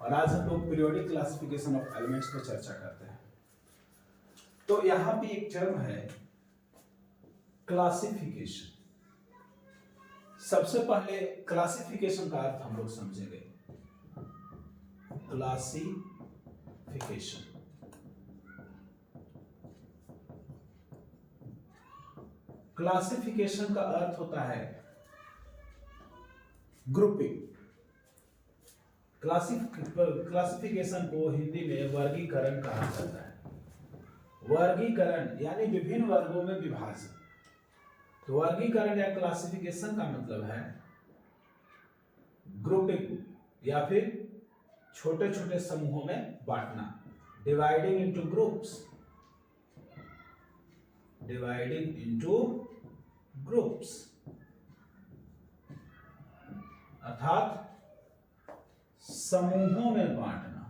और आज हम लोग पीरियोडिक क्लासिफिकेशन ऑफ एलिमेंट्स पर चर्चा करते हैं। तो यहां पे एक टर्म है क्लासिफिकेशन। सबसे पहले क्लासिफिकेशन का अर्थ हम लोग समझेंगे। क्लासिफिकेशन क्लासिफिकेशन का अर्थ होता है ग्रुपिंग। क्लासिफिकेशन को हिंदी में वर्गीकरण कहा जाता है। वर्गीकरण यानी विभिन्न वर्गों में विभाजन। तो वर्गीकरण या क्लासिफिकेशन का मतलब है ग्रुपिंग या फिर छोटे छोटे समूहों में बांटना। Dividing into groups, dividing into groups अर्थात समूहों में बांटना।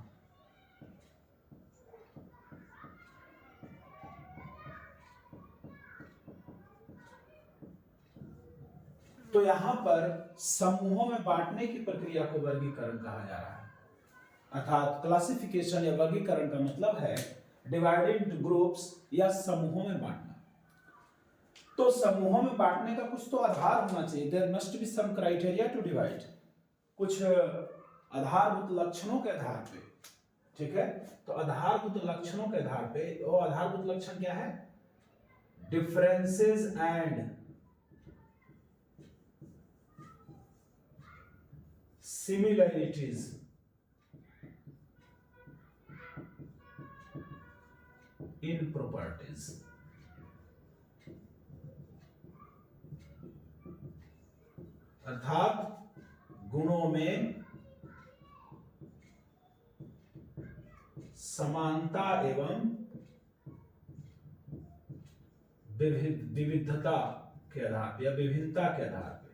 तो यहां पर समूहों में बांटने की प्रक्रिया को वर्गीकरण कहा जा रहा है। अर्थात क्लासिफिकेशन या वर्गीकरण का मतलब है डिवाइडेड इनटू ग्रुप्स या समूहों में बांटना। तो समूहों में बांटने का कुछ तो आधार होना चाहिए। There must be some criteria to divide. कुछ आधारभूत लक्षणों के आधार पे, ठीक है। तो आधारभूत लक्षणों के आधार पे, वो आधारभूत लक्षण क्या है? Differences and similarities in properties. अर्थात गुणों में समानता एवं विविधता के आधार पर या विभिन्नता के आधार पर।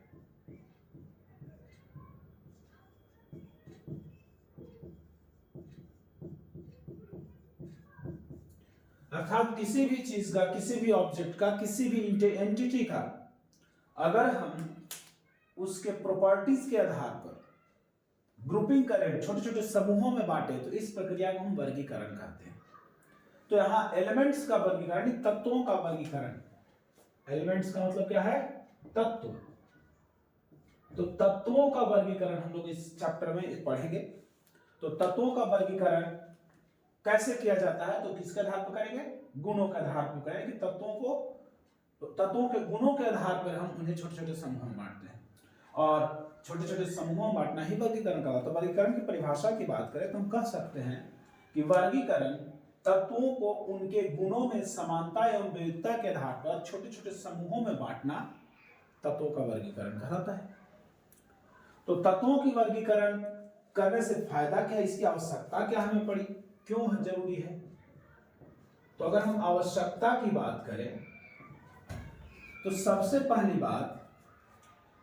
अर्थात किसी भी चीज का, किसी भी ऑब्जेक्ट का, किसी भी एंटिटी का अगर हम उसके प्रॉपर्टीज के आधार पर ग्रुपिंग करें, छोटे छोटे समूहों में बांटे, तो इस प्रक्रिया को हम वर्गीकरण कहते हैं। तो यहां एलिमेंट्स का वर्गीकरण, तत्वों का वर्गीकरण। एलिमेंट्स का मतलब क्या है? तत्व। तो तत्वों का वर्गीकरण हम लोग इस चैप्टर में पढ़ेंगे। तो तत्वों का वर्गीकरण कैसे किया जाता है? तो किसके आधार पर करेंगे? गुणों के आधार पर करेंगे। तत्वों को, तो तत्वों के गुणों के आधार पर हम उन्हें छोटे छोटे समूहों में बांटते हैं और छोटे छोटे समूहों में बांटना ही वर्गीकरण का। तो वर्गीकरण की परिभाषा की बात करें तो हम कह सकते हैं कि वर्गीकरण तत्वों को उनके गुणों में समानता एवं विविधता के आधार पर छोटे छोटे समूहों में बांटना तत्वों का वर्गीकरण कहलाता है। तो तत्वों की वर्गीकरण करने से फायदा क्या है? इसकी आवश्यकता क्या हमें पड़ी? क्यों जरूरी है? तो अगर हम आवश्यकता की बात करें तो सबसे पहली बात,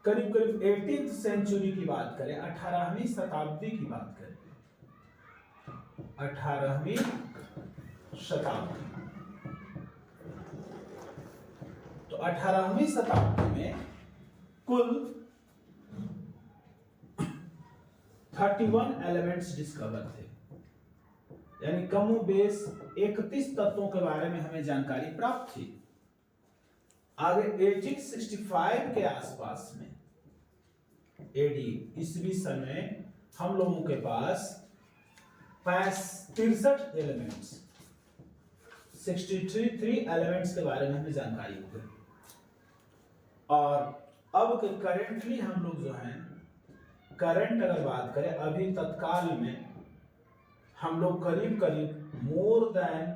करीब करीब 18th सेंचुरी की बात करें, 18वीं शताब्दी की बात करें, 18वीं शताब्दी। तो 18वीं शताब्दी में कुल 31 एलिमेंट्स डिस्कवर थे। यानी कम बेस 31 तत्वों के बारे में हमें जानकारी प्राप्त थी। आगे 1865 के आसपास में, एडी ईस्वी सन में, हम लोगों के पास 63 एलिमेंट्स, 63 एलिमेंट्स के बारे में हमें जानकारी हो गई। और अब करेंटली हम लोग जो हैं, करंट अगर बात करें, अभी तत्काल में हम लोग करीब करीब मोर देन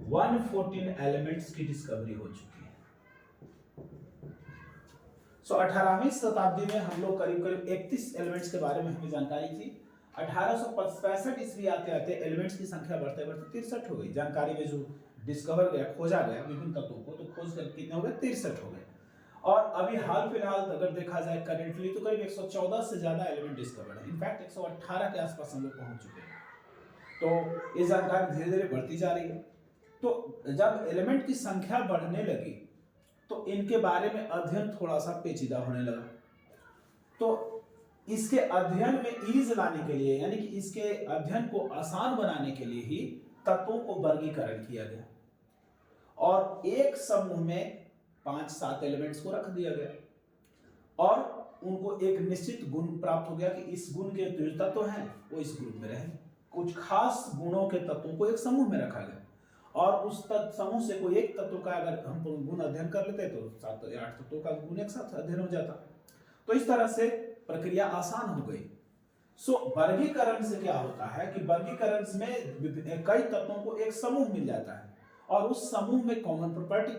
114 एलिमेंट्स की डिस्कवरी हो चुकी है। सो 18वीं शताब्दी में हम लोग करीब करीब 31 एलिमेंट्स के बारे में हमें जानकारी थी। 1865 ईस्वी आते आते एलिमेंट्स की संख्या बढ़ते बढ़ते 63 हो गई। जानकारी में जो डिस्कवर गया, खोजा गया विभिन्न तत्वों को, तो खोज कर कितने हो गए? 63 हो गए। और अभी हाल फिलहाल अगर देखा जाए करेंटली, तो करीब 114 से ज्यादा एलिमेंट डिस्कवर्ड है। इनफैक्ट 118 के आसपास हम लोग पहुंच चुके हैं। तो ये जानकारी धीरे धीरे बढ़ती जा रही है। तो जब एलिमेंट की संख्या बढ़ने लगी तो इनके बारे में अध्ययन थोड़ा सा पेचीदा होने लगा। तो इसके अध्ययन में ईज लाने के लिए, यानी कि इसके अध्ययन को आसान बनाने के लिए ही तत्वों को वर्गीकरण किया गया और एक समूह में 5-7 एलिमेंट्स को रख दिया गया और उनको एक निश्चित गुण प्राप्त हो गया कि इस गुण के जो तत्व हैं वो इस ग्रुप में रहेंगे। कुछ खास गुणों के तत्वों को एक समूह में रखा गया और उस समूह से कोई एक तत्व का अगर हम गुण अध्ययन कर लेते तो 7 या 8 तत्वों का गुण एक साथ अध्ययन हो जाता। तो इस तरह से प्रक्रिया आसान हो गई। वर्गीकरण से क्या होता है कि वर्गीकरण में कई तत्वों को एक समूह मिल जाता है और उस समूह में कॉमन प्रॉपर्टी,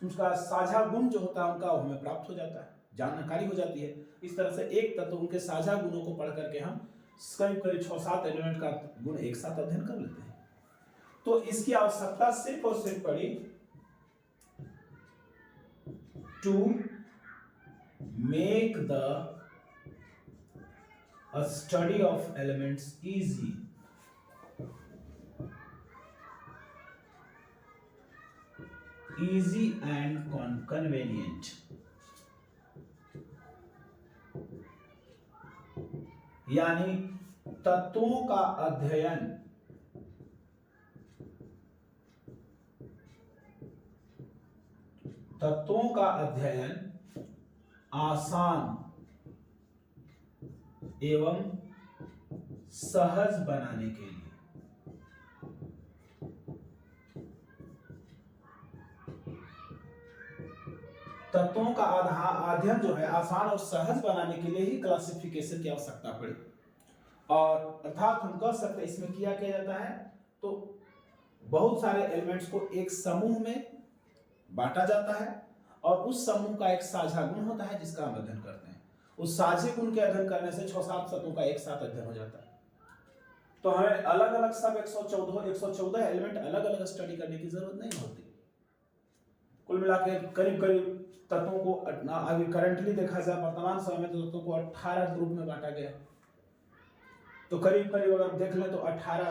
उसका साझा गुण जो होता है उनका हमें प्राप्त हो जाता है, जानकारी हो जाती है। इस तरह से एक तत्व उनके साझा गुणों को पढ़ करके हम करीब 6-7 एलिमेंट का गुण एक साथ अध्ययन कर लेते हैं। तो इसकी आवश्यकता सिर्फ और सिर्फ पड़ी to make the study of elements easy. easy and convenient, यानी तत्वों का अध्ययन आसान एवं सहज बनाने के लिए। तत्वों का अध्ययन जो है आसान और सहज बनाने के लिए ही क्लासिफिकेशन की आवश्यकता पड़ी और अर्थात हम कह सकते हैं इसमें किया जाता है तो बहुत सारे एलिमेंट्स को एक समूह में बांटा जाता है और उस समूह का एक साझा गुण होता है जिसका हम अध्ययन करते हैं। उस साझे गुण के अध्ययन करने से 6-7 तत्वों का एक साथ अध्ययन हो जाता है। तो हमें अलग अलग सब 114 एलिमेंट अलग अलग स्टडी करने की जरूरत नहीं होती। कुल मिलाकर करीब तत्वों को अभी करंटली देखा जाए वर्तमान समय में तो तत्वों को 18 ग्रुप में बांटा गया। तो करीब अगर देख लें तो 18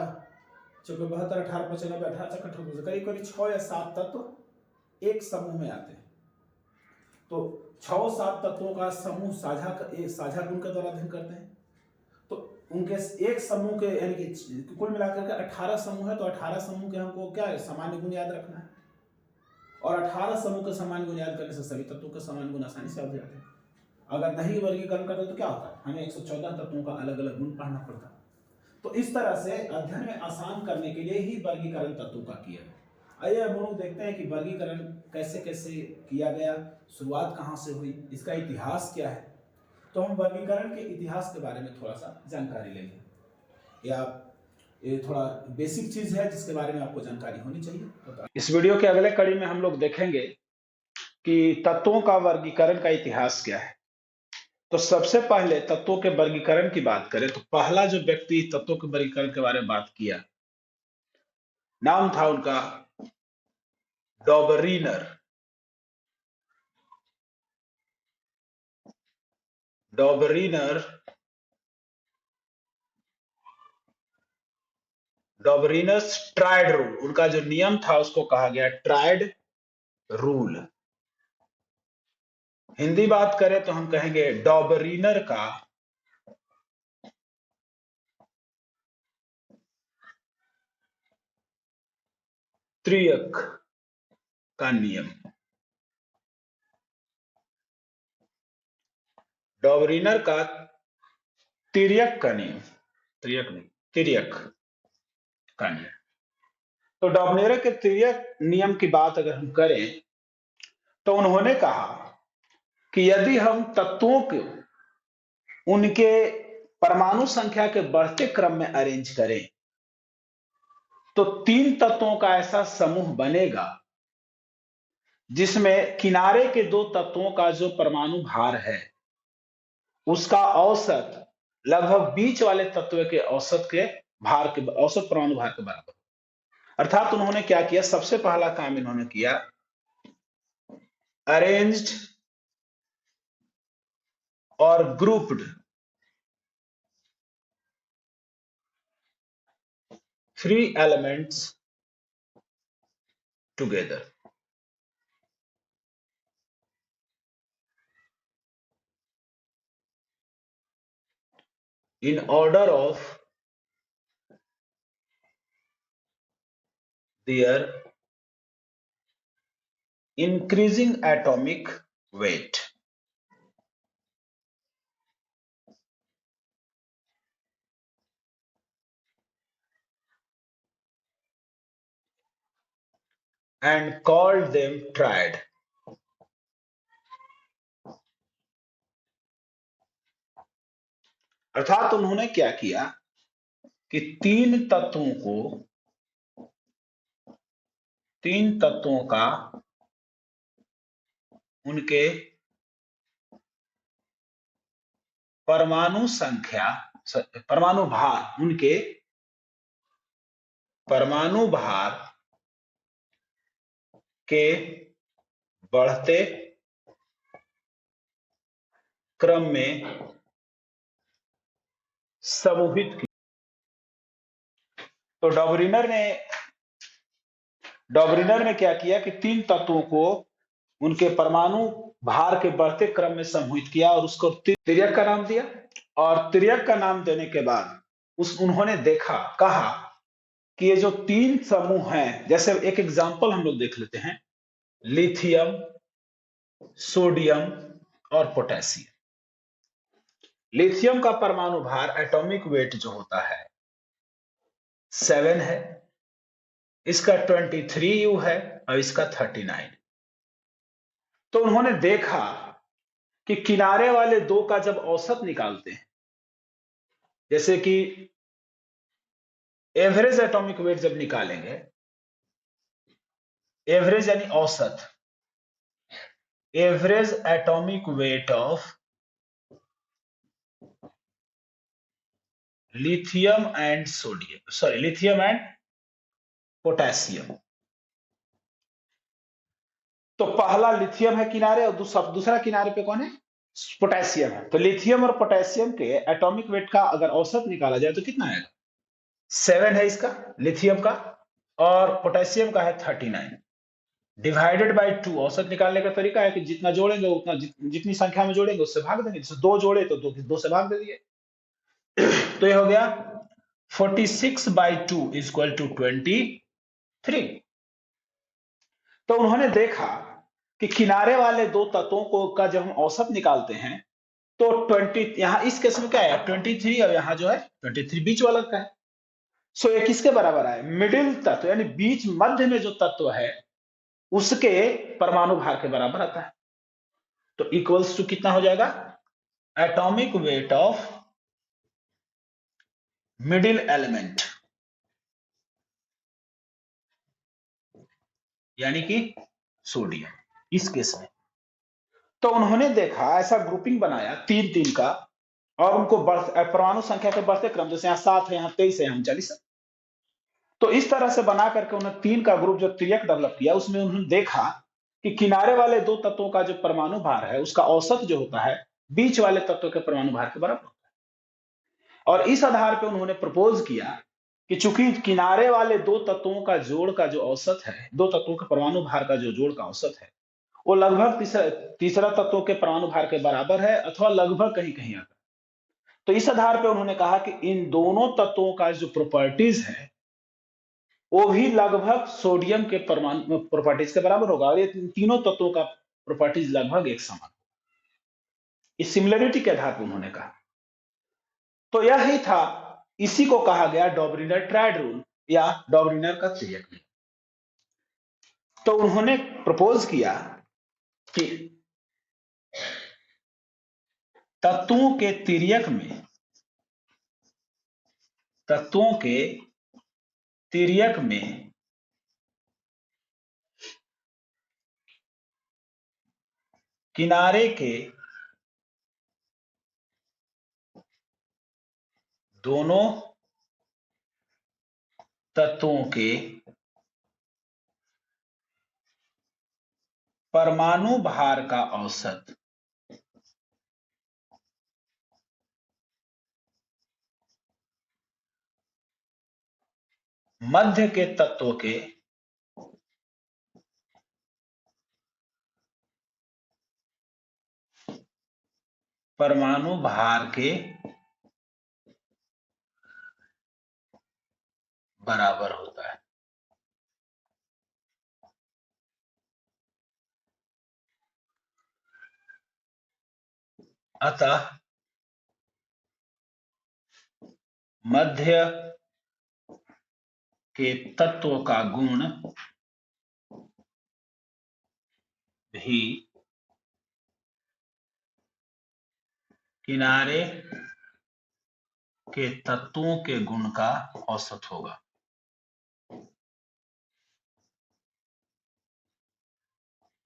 चौके 72 18 95 18 करीब 6 या 7 तत्व एक समूह में आते हैं। तो 6-7 तत्वों का समूह साझा गुण के द्वारा अध्ययन करते हैं। तो उनके एक समूह के यानी कि कुल मिलाकर के 18 समूह है तो 18 समूह के हमको क्या है सामान्य गुण याद रखना है और 18 समूह के सामान्य गुण याद करने से सभी तत्वों के सामान्य गुण आसानी से याद हो जाते हैं। अगर नहीं वर्गीकरण करते तो क्या होता है, हमें 114 तत्वों का अलग अलग गुण पढ़ना पड़ता है। तो इस तरह से अध्ययन में आसान करने के लिए ही वर्गीकरण तत्वों का किया गया। आइए हम लोग देखते हैं कि वर्गीकरण कैसे कैसे किया गया, शुरुआत कहाँ से हुई, इसका इतिहास क्या है। तो हम वर्गीकरण के इतिहास के बारे में थोड़ा सा जानकारी लेंगे। ये थोड़ा बेसिक चीज है जिसके बारे में आपको जानकारी होनी चाहिए। इस वीडियो के अगले कड़ी में हम लोग देखेंगे कि तत्वों का वर्गीकरण का इतिहास क्या है। तो सबसे पहले तत्वों के वर्गीकरण की बात करें तो पहला जो व्यक्ति तत्वों के वर्गीकरण के बारे में बात किया नाम था उनका डॉबरीनर। डॉबरीनस ट्राइड रूल, उनका जो नियम था उसको कहा गया ट्राइड रूल। हिंदी बात करें तो हम कहेंगे डॉबरीनर का त्रियक का नियम। डॉबरीनर का तिर्यक का नियम, त्रियक नहीं तिर्यक का नियम। तो डॉबरीनर के तिर्यक नियम की बात अगर हम करें तो उन्होंने कहा कि यदि हम तत्वों को उनके परमाणु संख्या के बढ़ते क्रम में अरेंज करें तो 3 तत्वों का ऐसा समूह बनेगा जिसमें किनारे के 2 तत्वों का जो परमाणु भार है उसका औसत लगभग बीच वाले तत्व के औसत परमाणु भार के बराबर। अर्थात उन्होंने क्या किया, सबसे पहला काम इन्होंने किया अरेंज्ड और grouped 3 elements together। in order of their increasing atomic weight. And called them triad. अर्थात उन्होंने क्या किया कि तीन तत्वों का उनके परमाणु भार के बढ़ते क्रम में समूहित किया। तो डॉबरिनर ने क्या किया कि तीन तत्वों को उनके परमाणु भार के बढ़ते क्रम में समूहित किया और उसको तिर्यक का नाम दिया। और तिर्यक का नाम देने के बाद उन्होंने कहा कि ये जो तीन समूह हैं, जैसे एक एग्जांपल हम लोग देख लेते हैं, लिथियम, सोडियम और पोटेशियम। लिथियम का परमाणु भार एटॉमिक वेट जो होता है 7 है, इसका 23U है और इसका 39। तो उन्होंने देखा कि किनारे वाले दो का जब औसत निकालते हैं, जैसे कि एवरेज एटॉमिक वेट जब निकालेंगे, एवरेज यानी औसत, average atomic weight of lithium and potassium. तो पहला लिथियम है किनारे और दूसरा किनारे पे कौन है? पोटेशियम है। तो लिथियम और पोटेशियम के एटॉमिक वेट का अगर औसत निकाला जाए तो कितना आएगा? 7 है इसका लिथियम का और पोटेशियम का है 39 डिवाइडेड बाय 2। औसत निकालने का तरीका है कि जितना जोड़ेंगे उतना जितनी संख्या में जोड़ेंगे उससे भाग देंगे। जैसे 2 जोड़े तो 2 से भाग दे दिए। तो ये हो गया 46/2 इक्वल टू 23। तो उन्होंने देखा कि किनारे वाले दो तत्वों को का जब हम औसत निकालते हैं तो 20, यहां इस केस में क्या है 23 और यहां जो है 23 बीच वाला का है। सो ये किसके बराबर है? मिडिल तत्व यानी बीच मध्य में जो तत्व है उसके परमाणु भार के बराबर आता है। तो इक्वल्स टू कितना हो जाएगा? Atomic weight of middle element, यानी कि सोडियम इस केस में। तो उन्होंने देखा, ऐसा ग्रुपिंग बनाया 3-3 का और उनको परमाणु संख्या के बढ़ते क्रम, जैसे यहाँ 7 है, यहाँ 23 है, यहाँ 39 है। तो इस तरह से बना करके उन्होंने 3 का ग्रुप जो त्रियक डेवलप किया, उसमें उन्होंने देखा कि किनारे वाले दो तत्वों का जो परमाणु भार है उसका औसत जो होता है बीच वाले तत्वों के परमाणु भार के बराबर होता है। और इस आधार पर उन्होंने प्रपोज किया कि चूंकि किनारे वाले दो तत्वों का जोड़ का जो औसत है, दो तत्वों के परमाणु भार का जो जोड़ का औसत है वो लगभग तीसरा तत्वों के परमाणु भार के बराबर है अथवा लगभग कहीं कहीं आता है। तो इस आधार पर उन्होंने कहा कि इन दोनों तत्वों का जो प्रॉपर्टीज है वो भी लगभग सोडियम के परमाणु प्रॉपर्टीज के बराबर होगा और ये तीनों तत्वों का प्रॉपर्टीज लगभग एक समान। इस सिमिलरिटी के आधार पर उन्होंने कहा। तो यह ही था, इसी को कहा गया डॉबरिनर ट्रायड रूल या डॉबरिनर का त्रियक नियम। तो उन्होंने प्रपोज किया कि तत्वों के तिर्यक में किनारे के दोनों तत्वों के परमाणु भार का औसत मध्य के तत्व के परमाणु भार के बराबर होता है। अतः मध्य के तत्व का गुण भी किनारे के तत्वों के गुण का औसत होगा।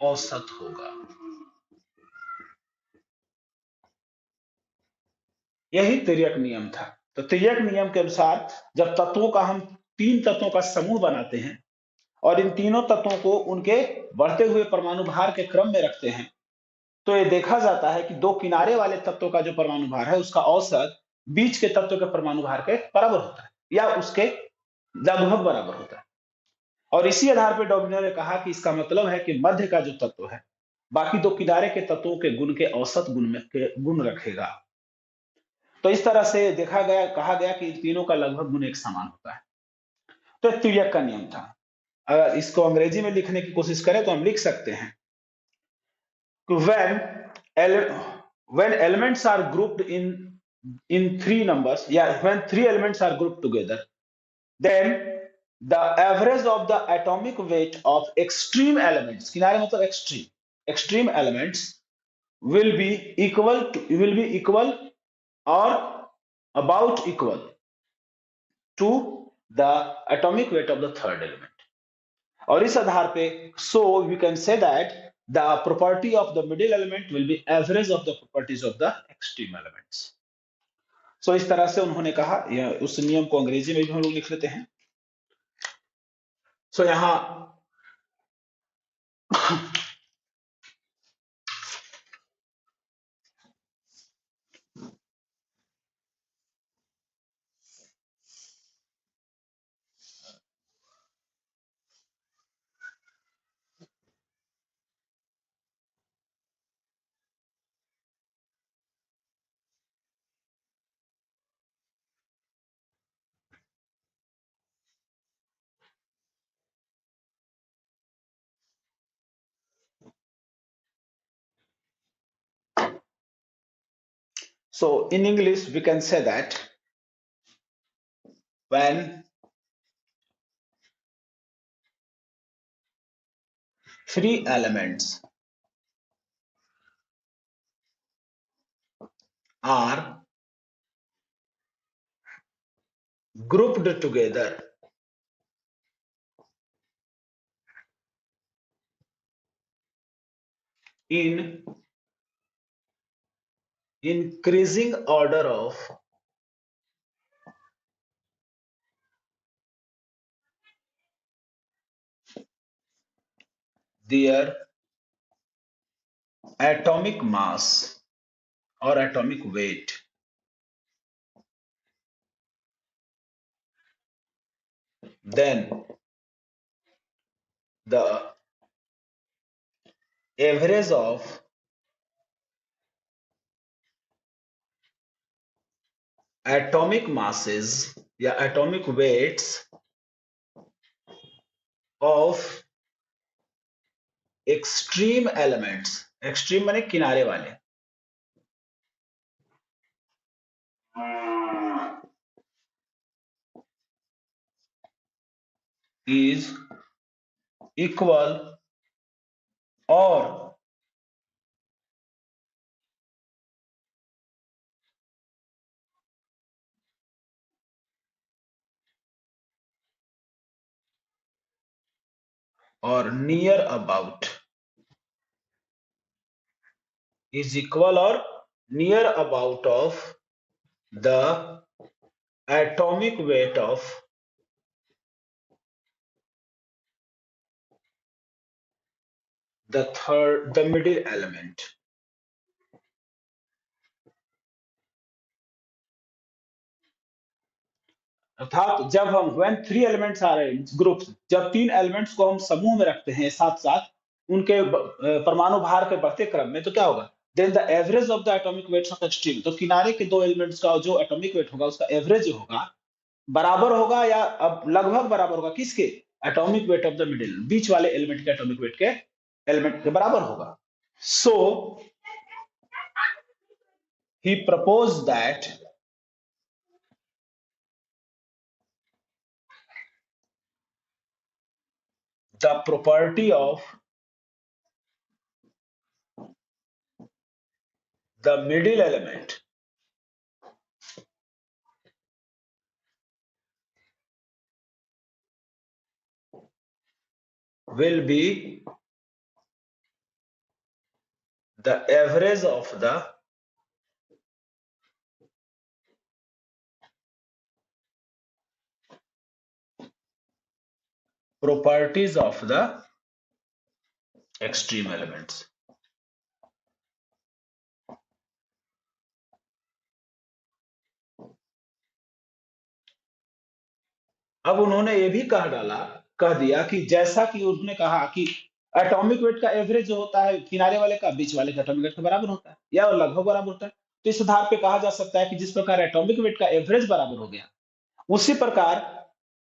औसत होगा, यही तिर्यक नियम था। तो तिर्यक नियम के अनुसार जब तत्वों का हम 3 तत्वों का समूह बनाते हैं और इन तीनों तत्वों को उनके बढ़ते हुए परमाणु भार के क्रम में रखते हैं, तो ये देखा जाता है कि दो किनारे वाले तत्वों का जो परमाणु भार है उसका औसत बीच के तत्व के परमाणु भार के बराबर होता है या उसके लगभग बराबर होता है। और इसी आधार पर डॉमिनो ने कहा कि इसका मतलब है कि मध्य का जो तत्व है बाकी दो किनारे के तत्वों के गुण के औसत गुण में के गुण रखेगा। तो इस तरह से देखा गया, कहा गया कि इन तीनों का लगभग गुण एक समान होता है। तो तिर्यक का नियम था। अगर इसको अंग्रेजी में लिखने की कोशिश करें तो हम लिख सकते हैं when elements are grouped in 3 numbers, when 3 elements are grouped together, then the average of the atomic weight of extreme elements, किनारे मतलब extreme elements will be equal or about equal to the atomic weight of the third element. और इस आधार पे so we can say that the property of the middle element will be average of the properties of the extreme elements. So इस तरह से उन्होंने कहा, उस नियम को अंग्रेजी में भी हम लोग लिख लेते हैं। So यहाँ so in English we can say that when 3 elements are grouped together in increasing order of their atomic mass or atomic weight, then the average of atomic masses या atomic weights of extreme elements, extreme माने किनारे वाले, is equal or near about, is equal or near about of the atomic weight of the middle element. अर्थात जब हम when 3 elements are in groups, जब 3 elements को हम समूह में रखते हैं साथ साथ उनके परमाणु भार के बढ़ते क्रम में, तो क्या होगा, then the average of the atomic weights of extreme, तो किनारे के 2 elements का जो atomic weight होगा उसका एवरेज होगा बराबर होगा या अब लगभग बराबर होगा किसके? Atomic weight of the middle, बीच वाले एलिमेंट के एटॉमिक वेट के एलिमेंट के बराबर होगा. So he propose that the property of the middle element will be the average of the properties of the extreme elements. अब उन्होंने ये भी कह दिया कि जैसा कि उन्होंने कहा कि एटॉमिक वेट का एवरेज जो होता है किनारे वाले का बीच वाले के एटॉमिक वेट के बराबर होता है या लगभग बराबर होता है. तो इस आधार पे कहा जा सकता है कि जिस प्रकार एटॉमिक वेट का एवरेज बराबर हो गया, उसी प्रकार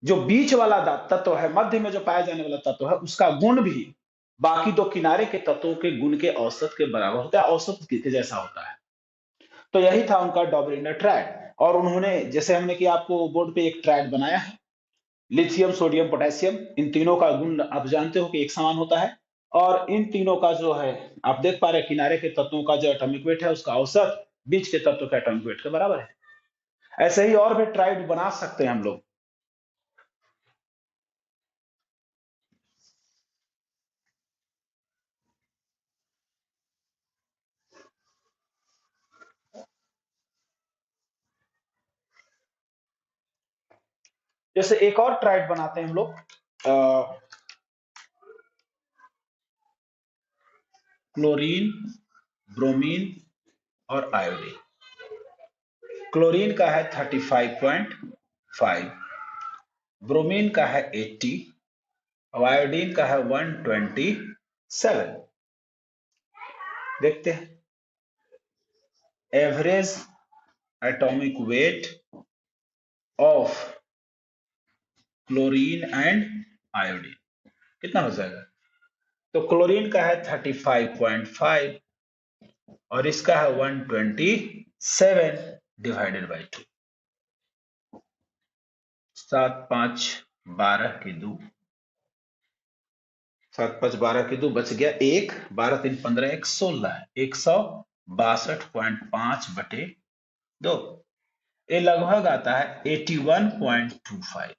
जो बीच वाला तत्व है, मध्य में जो पाया जाने वाला तत्व है, उसका गुण भी बाकी दो किनारे के तत्वों के गुण के औसत के बराबर होता है, औसत के जैसा होता है. तो यही था उनका डॉबरिनर ट्रायड. और उन्होंने, जैसे हमने कि आपको बोर्ड पे एक ट्रायड बनाया है, लिथियम, सोडियम, पोटेशियम, इन तीनों का गुण आप जानते हो कि एक समान होता है. और इन तीनों का जो है आप देख पा रहे हैं, किनारे के तत्वों का जो एटॉमिक वेट है उसका औसत बीच के तत्व के एटॉमिक वेट के बराबर है. ऐसे ही और भी ट्रायड बना सकते हैं हम लोग. जैसे एक और ट्रायड बनाते हैं हम लोग, क्लोरीन, ब्रोमीन और आयोडीन. क्लोरीन का है 35.5, ब्रोमीन का है 80 और आयोडीन का है 127. देखते हैं average atomic weight of chlorine and iodine कितना हो जाएगा. तो क्लोरीन का है 35.5 और इसका है 127 डिवाइडेड बाई 2. 7 5 12 की 2, 7 5 12 की 2 बच गया 1, 12 3 15, 1 16 है, 162.5 बटे 2. ये लगभग आता है 81.25,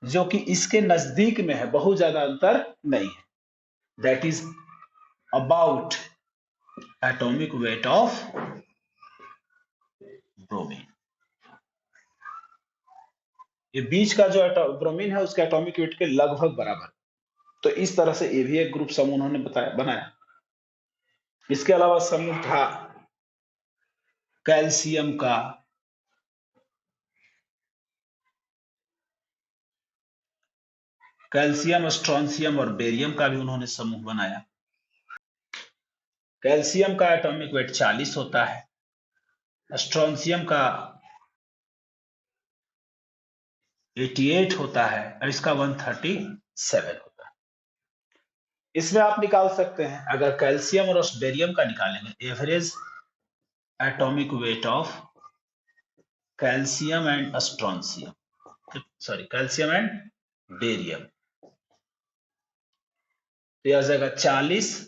जो कि इसके नजदीक में है, बहुत ज्यादा अंतर नहीं है. That is about atomic weight of bromine. ये बीच का जो ब्रोमीन है उसके एटॉमिक वेट के लगभग बराबर. तो इस तरह से ये भी एक ग्रुप समूह उन्होंने बनाया. इसके अलावा समूह था कैल्शियम का, कैल्शियम, स्ट्रोंशियम और बेरियम का भी उन्होंने समूह बनाया. कैल्शियम का एटॉमिक वेट 40 होता है, स्ट्रोंशियम का 88 होता है और इसका 137 होता है. इसमें आप निकाल सकते हैं, अगर कैल्शियम और बेरियम का निकालेंगे average atomic weight of calcium and strontium, sorry calcium and barium, तो यह आ जाएगा 40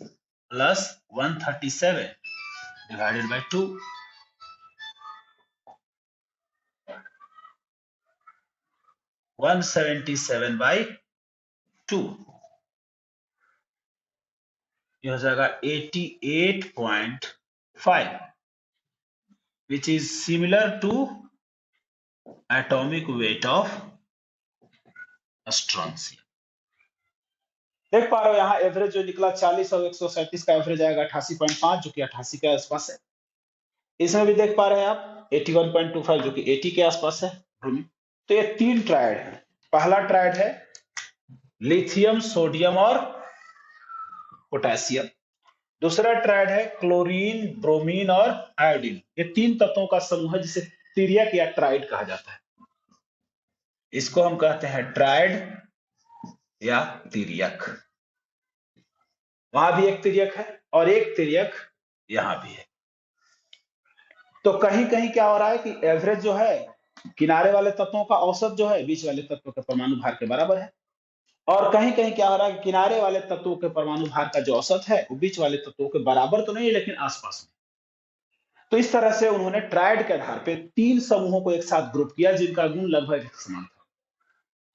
प्लस 137 डिवाइडेड बाई 2. 177 बाई 2 ये हो जाएगा 88.5, which is similar to atomic weight of strontium. देख पा रहे हो यहाँ एवरेज जो निकला 40 और 137 का एवरेज आएगा 88.5, जो कि 88 के आसपास है. इसमें भी देख पा रहे हैं आप 81.25 जो कि 80 के आसपास है. तो ये तीन ट्रायड है. पहला ट्रायड है लिथियम, सोडियम और पोटेशियम. दूसरा ट्रायड है क्लोरीन, ब्रोमीन और आयोडीन. ये तीन तत्वों का समूह है जिसे तिर्यक या ट्राइड कहा जाता है. इसको हम कहते हैं ट्रायड या तिर्यक। वहां भी एक तिर्यक है और एक तिर्यक यहां भी है। तो कहीं कहीं क्या हो रहा है कि एवरेज जो है किनारे वाले तत्वों का औसत जो है बीच वाले तत्वों के परमाणु भार के बराबर है, और कहीं कहीं क्या हो रहा है कि किनारे वाले तत्वों के परमाणु भार का जो औसत है वो बीच वाले तत्वों के बराबर तो नहीं लेकिन आसपास में। तो इस तरह से उन्होंने ट्रायड के आधार पे 3 समूहों को एक साथ ग्रुप किया जिनका गुण लगभग एक समान था,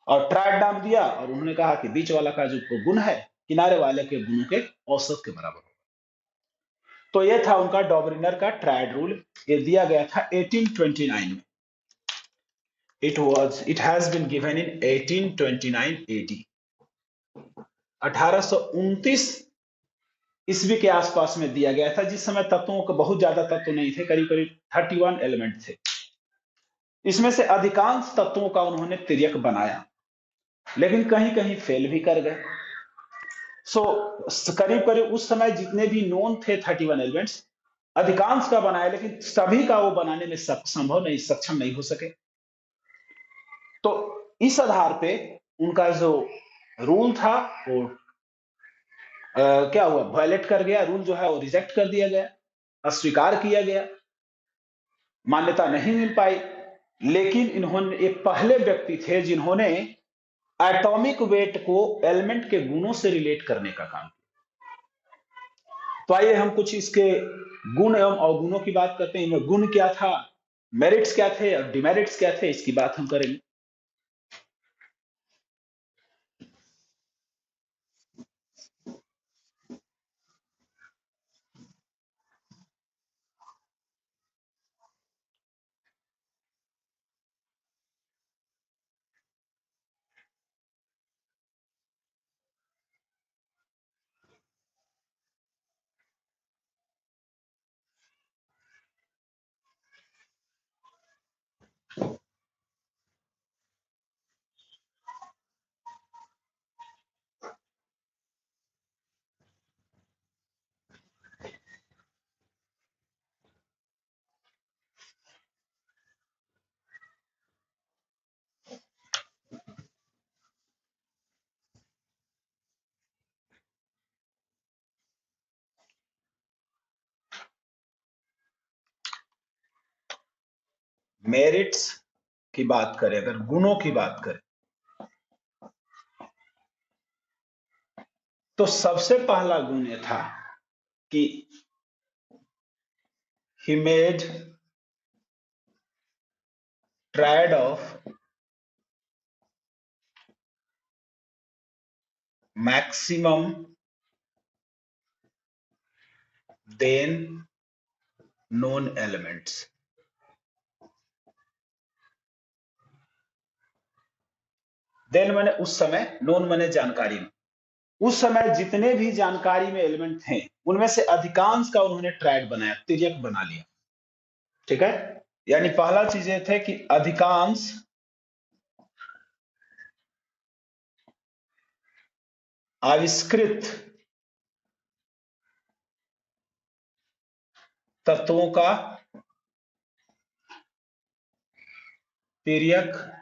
और ट्रायड नाम दिया, और उन्होंने कहा कि बीच वाला का जो गुण है किनारे वाले के गुणों के औसत के बराबर होगा। तो यह था उनका डॉबरिनर का ट्रायड रूल। ये दिया गया था 1829 में। It has been given in 1829 AD। 1829 ईस्वी के आसपास में दिया गया था, जिस समय तत्वों के बहुत ज्यादा तत्व नहीं थे, करीब करीब 31 एलिमेंट थे। इसमें से अधिकांश तत्वों का उन्होंने तिर्यक बनाया, लेकिन कहीं कहीं फेल भी कर गए। सो करीब करीब उस समय जितने भी नोन थे 31 एलिमेंट्स, अधिकांश का बनाया, लेकिन सभी का वो बनाने में सक्षम नहीं हो सके। तो इस आधार पे उनका जो रूल था वो क्या हुआ, वायलेट कर गया। रूल जो है वो रिजेक्ट कर दिया गया, अस्वीकार किया गया, मान्यता नहीं मिल पाई। लेकिन इन्होंने एक पहले व्यक्ति थे जिन्होंने एटॉमिक वेट को एलिमेंट के गुणों से रिलेट करने का काम किया। तो आइए हम कुछ इसके गुण एवं अवगुणों की बात करते हैं। इनमें गुण क्या था, मेरिट्स क्या थे और डिमेरिट्स क्या थे, इसकी बात हम करेंगे। मेरिट्स की बात करें, अगर गुणों की बात करें, तो सबसे पहला गुण यह था कि he made triad of maximum then known elements। Then मैंने उस समय, नोन मैंने जानकारी में, उस समय जितने भी जानकारी में एलिमेंट थे उनमें से अधिकांश का उन्होंने ट्रायड बनाया, तिर्यक बना लिया। ठीक है, यानी पहला चीज ये थे कि अधिकांश आविष्कृत तत्वों का तिर्यक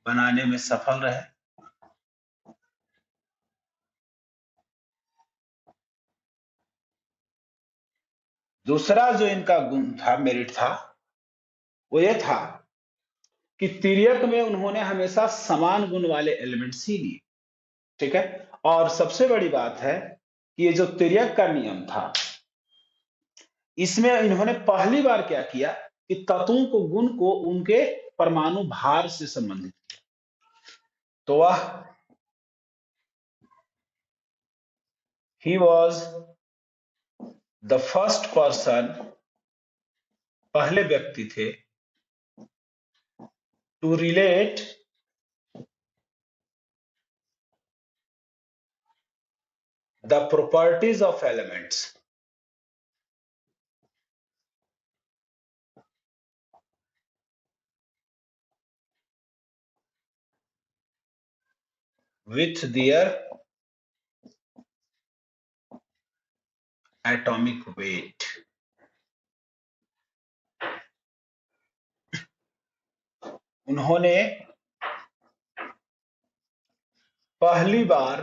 बनाने में सफल रहे। दूसरा जो इनका गुण था, मेरिट था, वो ये था कि तिर्यक में उन्होंने हमेशा समान गुण वाले एलिमेंट्स ही लिए। ठीक है, और सबसे बड़ी बात है कि ये जो तिर्यक का नियम था, इसमें इन्होंने पहली बार क्या किया कि तत्वों को, गुण को उनके परमाणु भार से संबंधित किया। तो वह he was the first person, पहले व्यक्ति थे, to relate the properties of elements with their atomic weight। उन्होंने पहली बार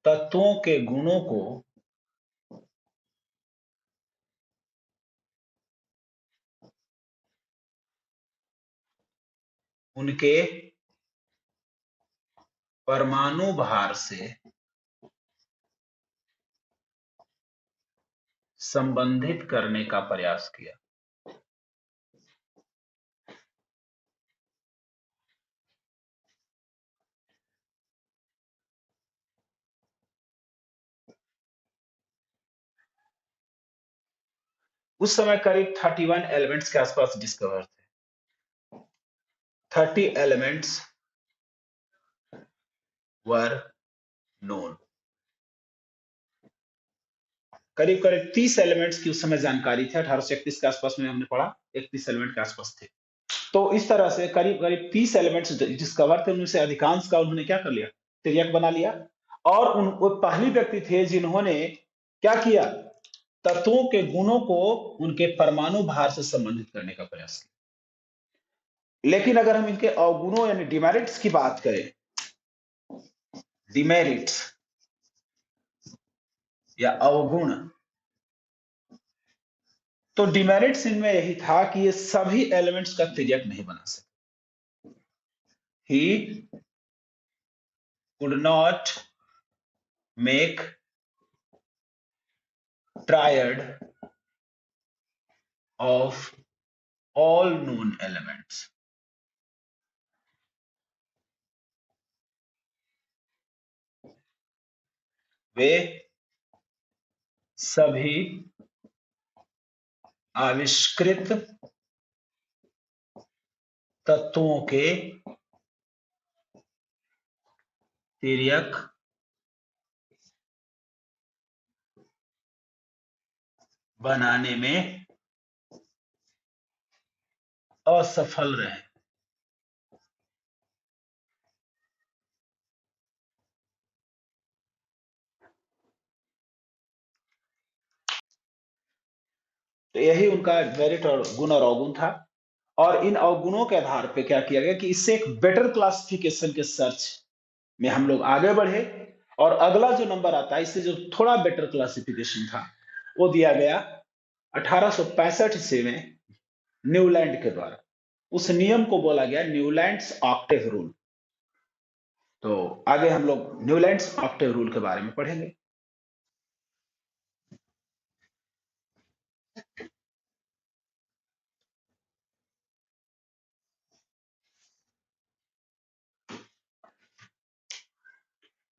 तत्वों के गुणों को उनके परमाणु भार से संबंधित करने का प्रयास किया। उस समय करीब 31 एलिमेंट्स के आसपास डिस्कवर थे। 30 एलिमेंट्स वर नोन। करीब करीब 30 एलिमेंट्स की उस समय जानकारी थी। 1831 के आसपास में हमने पढ़ा 31 एलिमेंट के आसपास थे। तो इस तरह से करीब करीब 30 एलिमेंट्स डिस्कवर थे। उनमें से अधिकांश का उन्होंने क्या कर लिया, तिर्यक बना लिया। और वो पहली व्यक्ति थे जिन्होंने क्या किया, तत्वों के गुणों को उनके परमाणु भार से संबंधित करने का प्रयास किया। लेकिन अगर हम इनके अवगुणों यानी डिमेरिट्स की बात करें, डिमेरिट्स या अवगुण, तो डिमेरिट्स इनमें यही था कि ये सभी एलिमेंट्स का तिर्यक नहीं बना सके। He could not make triad of all known elements। वे सभी आविष्कृत तत्वों के तिर्यक बनाने में असफल रहे। तो यही उनका मेरिट और गुण और अवगुण था। और इन अवगुणों के आधार पर क्या किया गया कि इससे एक बेटर क्लासिफिकेशन के सर्च में हम लोग आगे बढ़े। और अगला जो नंबर आता है, इससे जो थोड़ा बेटर क्लासिफिकेशन था, वो दिया गया 1865 ईस्वी में न्यूलैंड के द्वारा। उस नियम को बोला गया न्यूलैंड्स ऑक्टेव रूल। तो आगे हम लोग न्यूलैंड्स ऑक्टेव रूल के बारे में पढ़ेंगे।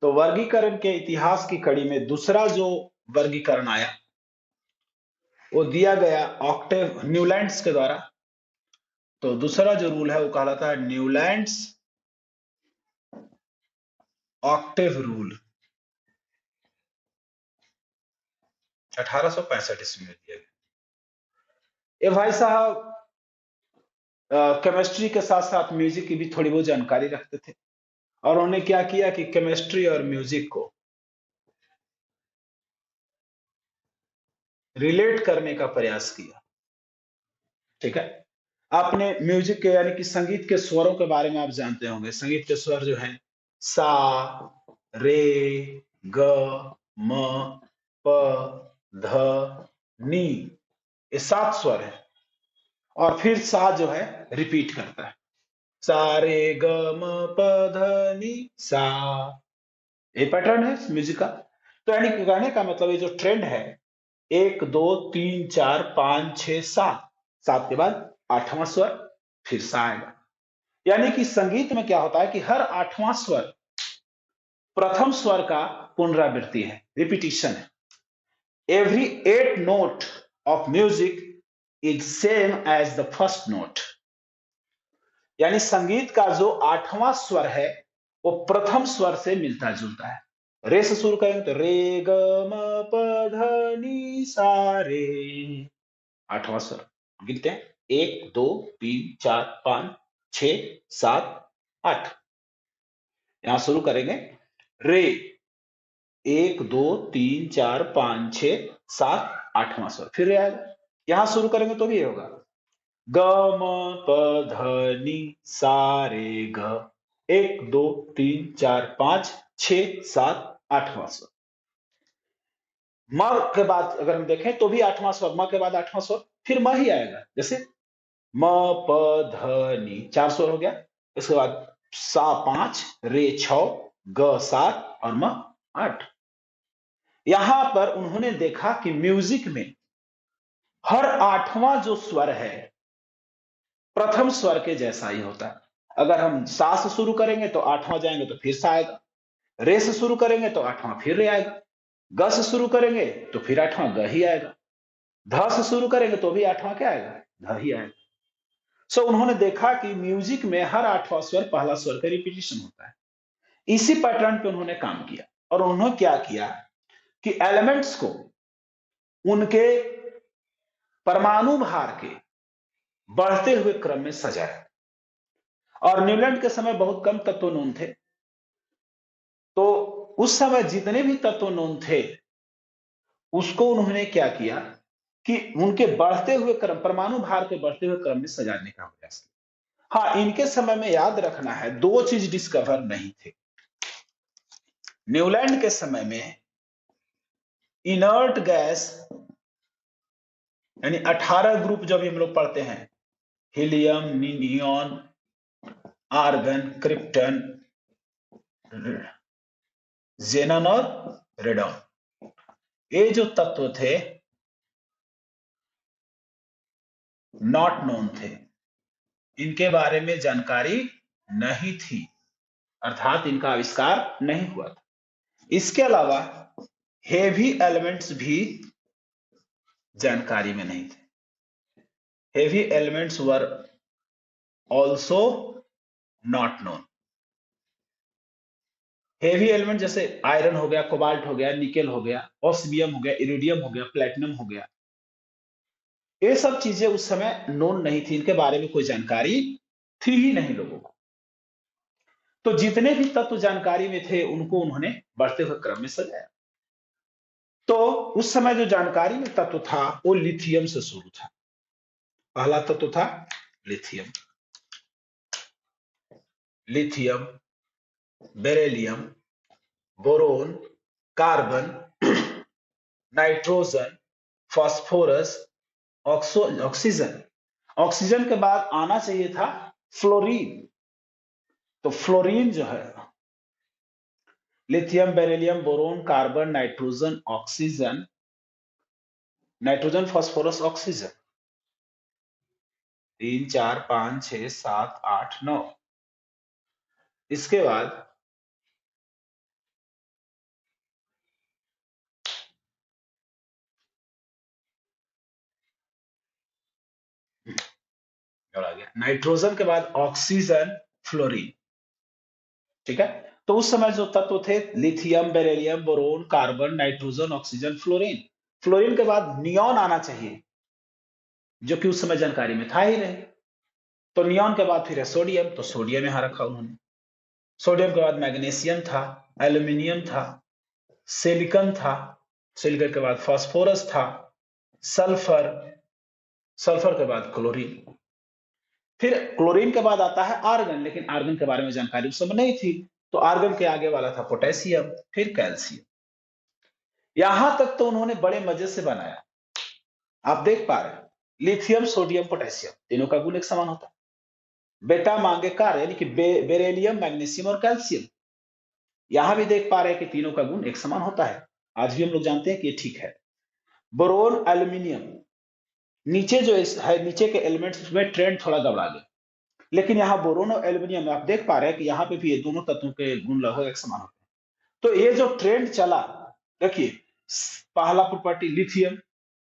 तो वर्गीकरण के इतिहास की कड़ी में दूसरा जो वर्गीकरण आया वो दिया गया ऑक्टेव न्यूलैंड्स के द्वारा। तो दूसरा जो रूल है वो कहलाता है न्यूलैंड्स ऑक्टेव रूल। 1865 ईस्वी में दिया गया। ये भाई साहब केमिस्ट्री के साथ साथ म्यूजिक की भी थोड़ी बहुत जानकारी रखते थे। और उन्होंने क्या किया कि केमिस्ट्री और म्यूजिक को रिलेट करने का प्रयास किया। ठीक है, आपने म्यूजिक के यानी कि संगीत के स्वरों के बारे में आप जानते होंगे। संगीत के स्वर जो हैं सा, रे, ग, म, प, ध, नी, ये 7 स्वर है। और फिर सा जो है रिपीट करता है, सा रे ग म प ध नी सा। ये पैटर्न है म्यूजिक का। तो यानी कि कहने का मतलब ये जो ट्रेंड है 1 2 3 4 5 6 7, 7 के बाद 8वां स्वर फिर सा आएगा। यानी कि संगीत में क्या होता है कि हर 8वां स्वर प्रथम स्वर का पुनरावृत्ति है, रिपीटिशन है। Every 8 note of music is same as the first note. यानी संगीत का जो 8वां स्वर है वो प्रथम स्वर से मिलता जुलता है। रे से शुरू करेंगे तो रे ग म प ध नी सा रे, 8वां स्वर गिनते हैं 1 2 3 4 5 6 7 8। यहां शुरू करेंगे रे 1 2 3 4 5 6 7, 8वां स्वर फिर रे आएगा। यहां शुरू करेंगे तो भी ये होगा ग म प ध नि सा रे ग, 1 2 3 4 5 6 7 8वां स्वर। म के बाद अगर हम देखें तो भी 8वां स्वर, म के बाद 8वां स्वर, फिर म ही आएगा। जैसे म प ध नि 4 स्वर हो गया, इसके बाद सा 5, रे 6, ग 7 और म 8। यहां पर उन्होंने देखा कि म्यूजिक में हर 8वां जो स्वर है प्रथम स्वर के जैसा ही होता है। अगर हम सा से शुरू करेंगे तो 8वां जाएंगे तो फिर सा आएगा, रे से शुरू करेंगे तो 8वां फिर रे आएगा, ग से शुरू करेंगे तो फिर 8वां ग ही आएगा, ध से शुरू करेंगे तो भी 8वां क्या आएगा, ध ही आएगा। सो उन्होंने देखा कि म्यूजिक में हर 8वां स्वर पहला स्वर का रिपीटिशन होता है। इसी पैटर्न पे उन्होंने काम किया और उन्होंने क्या किया कि एलिमेंट्स को उनके परमाणु भार के बढ़ते हुए क्रम में सजाया। और न्यूलैंड के समय बहुत कम तत्व नोन थे, तो उस समय जितने भी तत्व नोन थे उसको उन्होंने क्या किया कि उनके बढ़ते हुए क्रम, परमाणु भार के बढ़ते हुए क्रम में सजाने का प्रयास किया। हाँ, इनके समय में याद रखना है, दो चीज डिस्कवर नहीं थे। न्यूलैंड के समय में इनर्ट गैस यानी 18 ग्रुप जब हम लोग पढ़ते हैं, हीलियम, नियॉन, आर्गन, क्रिप्टन, जेनन और रेडॉन, ये जो तत्व थे नॉट नोन थे, इनके बारे में जानकारी नहीं थी, अर्थात इनका आविष्कार नहीं हुआ था। इसके अलावा हेवी एलिमेंट्स भी जानकारी में नहीं थे। Heavy elements were also not known. Heavy element जैसे आयरन हो गया, कोबाल्ट हो गया, निकेल हो गया, ऑस्मियम हो गया, इरिडियम हो गया, प्लेटिनम हो गया, ये सब चीजें उस समय नोन नहीं थी, इनके बारे में कोई जानकारी थी ही नहीं लोगों को। तो जितने भी तत्व जानकारी में थे उनको उन्होंने बढ़ते हुए क्रम में सजाया। तो उस समय जो जानकारी में तत्व था वो लिथियम से शुरू था। पहला तत्व था lithium. Lithium, beryllium, boron, carbon, nitrogen, phosphorus, oxygen. Oxygen के बाद आना चाहिए था फ्लोरीन। तो फ्लोरीन जो है, lithium, beryllium, boron, carbon, nitrogen, oxygen, nitrogen, phosphorus, oxygen, 3 4 5 6 7 8 9। इसके बाद और आ गया नाइट्रोजन के बाद ऑक्सीजन, फ्लोरीन। ठीक है, तो उस समय जो तत्व थे lithium, beryllium, boron, carbon, nitrogen, oxygen, fluorine. Fluorine के बाद नियॉन आना चाहिए, जो कि उस समय जानकारी में था ही नहीं। तो नियॉन के बाद फिर है सोडियम, तो सोडियम यहां रखा उन्होंने। सोडियम के बाद मैग्नीशियम था, एल्यूमिनियम था, सिलिकॉन था, सिलिकॉन के बाद फास्फोरस था, सल्फर, सल्फर के बाद क्लोरीन। फिर क्लोरीन के बाद आता है आर्गन, लेकिन आर्गन के बारे में जानकारी उस समय नहीं थी, तो आर्गन के आगे वाला था पोटेशियम, फिर कैल्शियम। यहां तक तो उन्होंने बड़े मजे से बनाया। आप देख पा रहे हैं लिथियम, सोडियम, पोटेशियम तीनों का गुण एक समान होता है। बेटा मांगे कार्य यानी कि बेरिलियम, मैग्नीशियम और कैल्शियम, यहां भी देख पा रहे हैं कि तीनों का गुण एक समान होता है। आज भी हम लोग जानते हैं कि ये ठीक है। बोरोन, एल्यूमिनियम, नीचे जो है नीचे के एलिमेंट्स उसमें ट्रेंड थोड़ा गड़बड़ा गया, लेकिन यहाँ बोरोन और एल्यूमिनियम में आप देख पा रहे हैं कि यहाँ पे भी ये दोनों तत्वों के गुण लगभग एक समान होते हैं। तो ये जो ट्रेंड चला, देखिए पहला प्रॉपर्टी लिथियम,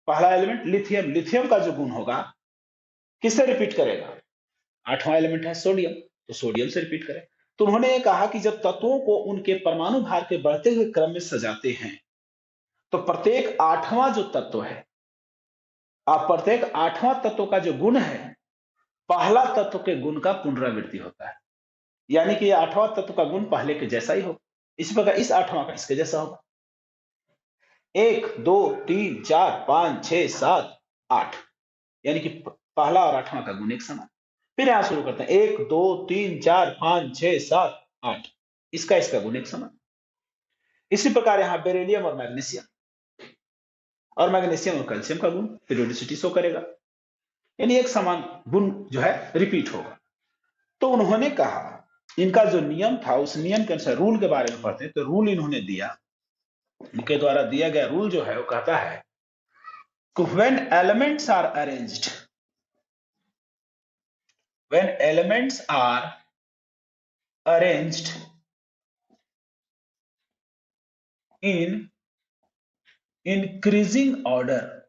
पहला एलिमेंट लिथियम, लिथियम का जो गुण होगा किससे रिपीट करेगा, 8वां एलिमेंट है सोडियम, तो सोडियम से रिपीट करें। तो उन्होंने ये कहा कि जब तत्वों को उनके परमाणु भार के बढ़ते हुए क्रम में सजाते हैं तो प्रत्येक 8वां जो तत्व है, आप प्रत्येक 8वां तत्व का जो गुण है पहला तत्व के गुण का पुनरावृत्ति होता है, यानी कि 8वां तत्व का गुण पहले के जैसा ही हो। इस प्रकार इस 8वां का इसके जैसा होगा। 1 2 3 4 5 6 7 8, यानी कि पहला और आठवां का गुण एक समान। फिर यहां शुरू करते हैं 1 2 3 4 5 6 7 8, इसका गुण एक समान। इसी प्रकार यहां बेरिलियम और मैग्नीशियम और कैल्शियम का गुण पीरियोडिसिटी शो करेगा, यानी एक समान गुण जो है रिपीट होगा। तो उन्होंने कहा, इनका जो नियम था उस नियम के अनुसार रूल के बारे में पढ़ते हैं, तो रूल इन्होंने दिया, इनके द्वारा दिया गया रूल जो है वो कहता है when elements are arranged when elements are arranged in increasing order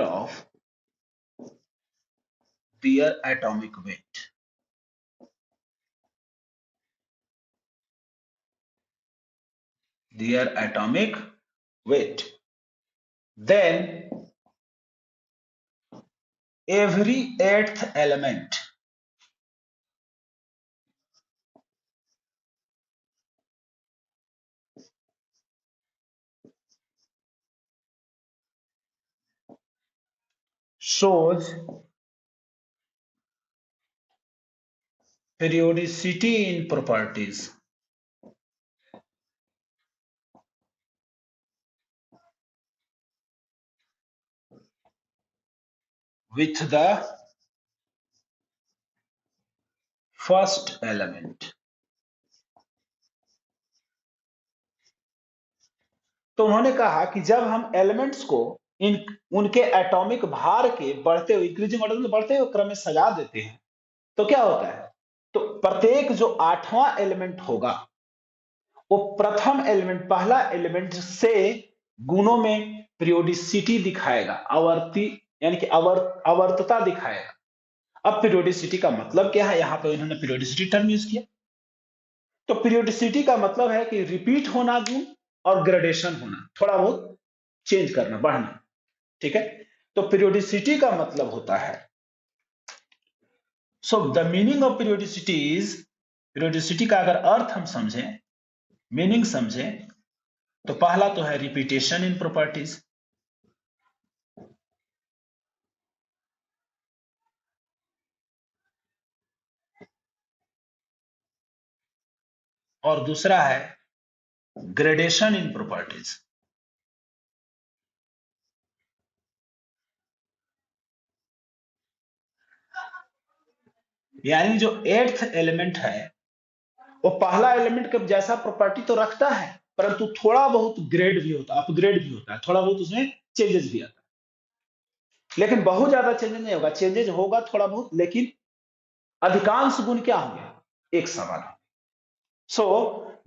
of their atomic weight, then every eighth element shows periodicity in properties with the first element। तो उन्होंने कहा कि जब हम एलिमेंट्स को इन उनके एटॉमिक भार के बढ़ते हुए इंक्रीजिंग ऑर्डर में बढ़ते हुए क्रम में सजा देते हैं तो क्या होता है, तो प्रत्येक जो आठवां एलिमेंट होगा वो प्रथम एलिमेंट पहला एलिमेंट से गुणों में पीरियोडिसिटी दिखाएगा, आवर्ती यानी कि आवर्तता दिखाएगा। अब पीरियोडिसिटी का मतलब क्या है, यहां पर इन्होंने पीरियोडिसिटी टर्म यूज किया। तो पीरियोडिसिटी का मतलब है कि रिपीट होना गुण और ग्रेडेशन होना, थोड़ा बहुत चेंज करना, बढ़ना, ठीक है। तो पीरियोडिसिटी का मतलब होता है, so the meaning of periodicity is, periodicity का अगर अर्थ हम समझें, मीनिंग समझें, तो पहला तो है रिपीटेशन इन प्रॉपर्टीज, और दूसरा है ग्रेडेशन इन प्रॉपर्टीज। यानी जो एट्थ एलिमेंट है वो पहला एलिमेंट के जैसा प्रॉपर्टी तो रखता है, परंतु थोड़ा बहुत ग्रेड भी होता है, अपग्रेड भी होता है, थोड़ा बहुत उसमें चेंजेस भी आता है, लेकिन बहुत ज्यादा चेंजेस नहीं होगा, चेंजेस होगा थोड़ा बहुत, लेकिन अधिकांश गुण क्या होंगे, एक समान होंगे। So